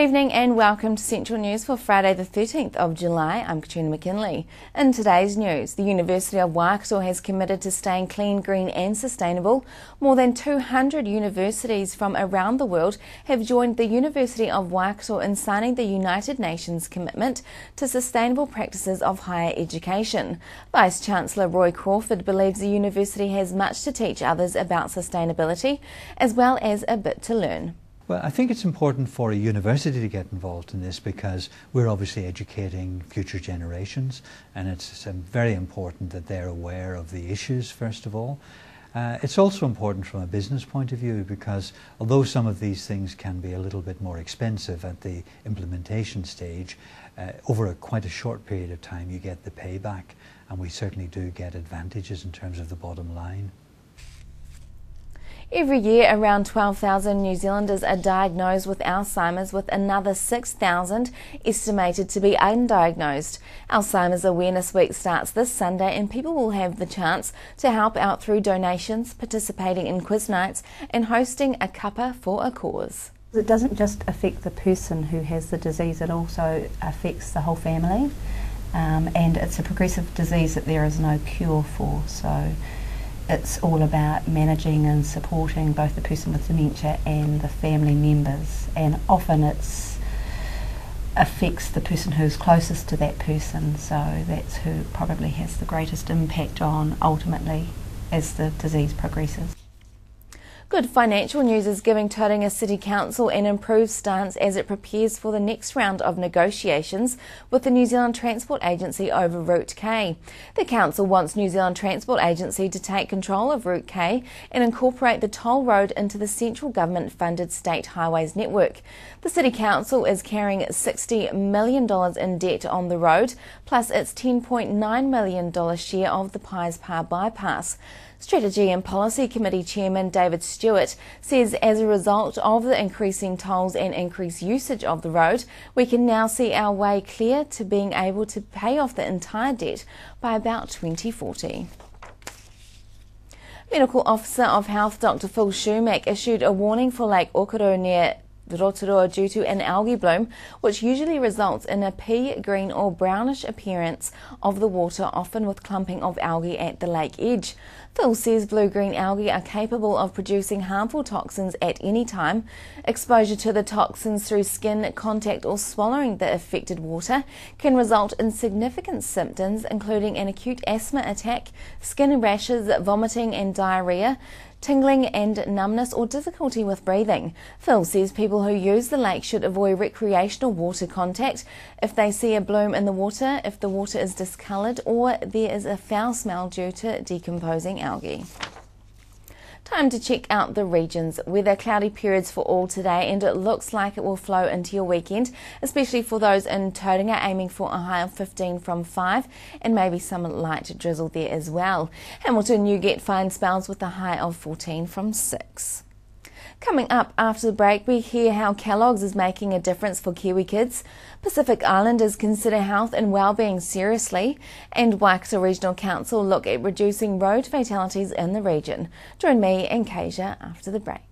evening and welcome to Central News for Friday the 13th of July. I'm Katrina McKinley. In today's news, the University of Waikato has committed to staying clean, green and sustainable. More than 200 universities from around the world have joined the University of Waikato in signing the United Nations commitment to sustainable practices of higher education. Vice-Chancellor Roy Crawford believes the university has much to teach others about sustainability, as well as a bit to learn. Well, I think it's important for a university to get involved in this because we're obviously educating future generations, and it's very important that they're aware of the issues first of all. It's also important from a business point of view because although some of these things can be a little bit more expensive at the implementation stage, over quite a short period of time you get the payback, and we certainly do get advantages in terms of the bottom line. Every year, around 12,000 New Zealanders are diagnosed with Alzheimer's, with another 6,000 estimated to be undiagnosed. Alzheimer's Awareness Week starts this Sunday, and people will have the chance to help out through donations, participating in quiz nights and hosting a cuppa for a cause. It doesn't just affect the person who has the disease, it also affects the whole family, and it's a progressive disease that there is no cure for. So it's all about managing and supporting both the person with dementia and the family members, and often it affects the person who's closest to that person, so that's who probably has the greatest impact on ultimately as the disease progresses. Good financial news is giving Tauranga City Council an improved stance as it prepares for the next round of negotiations with the New Zealand Transport Agency over Route K. The council wants New Zealand Transport Agency to take control of Route K and incorporate the toll road into the central government-funded state highways network. The City Council is carrying $60 million in debt on the road, plus its $10.9 million share of the Pies Pa bypass. Strategy and Policy Committee Chairman David Stewart says as a result of the increasing tolls and increased usage of the road, we can now see our way clear to being able to pay off the entire debt by about 2040. Medical Officer of Health Dr Phil Shumack issued a warning for Lake Okoro near Rotorua due to an algae bloom, which usually results in a pea green or brownish appearance of the water, often with clumping of algae at the lake edge. Phil says blue-green algae are capable of producing harmful toxins at any time. Exposure to the toxins through skin contact or swallowing the affected water can result in significant symptoms, including an acute asthma attack, skin rashes, vomiting and diarrhea, tingling and numbness, or difficulty with breathing. Phil says people who use the lake should avoid recreational water contact if they see a bloom in the water, if the water is discoloured or there is a foul smell due to decomposing algae. Time to check out the regions. Weather: cloudy periods for all today, and it looks like it will flow into your weekend, especially for those in Tauranga, aiming for a high of 15 from 5 and maybe some light drizzle there as well. Hamilton, you get fine spells with a high of 14 from 6. Coming up after the break, we hear how Kellogg's is making a difference for Kiwi kids. Pacific Islanders consider health and well-being seriously, and Waikato Regional Council look at reducing road fatalities in the region. Join me and Kasia after the break.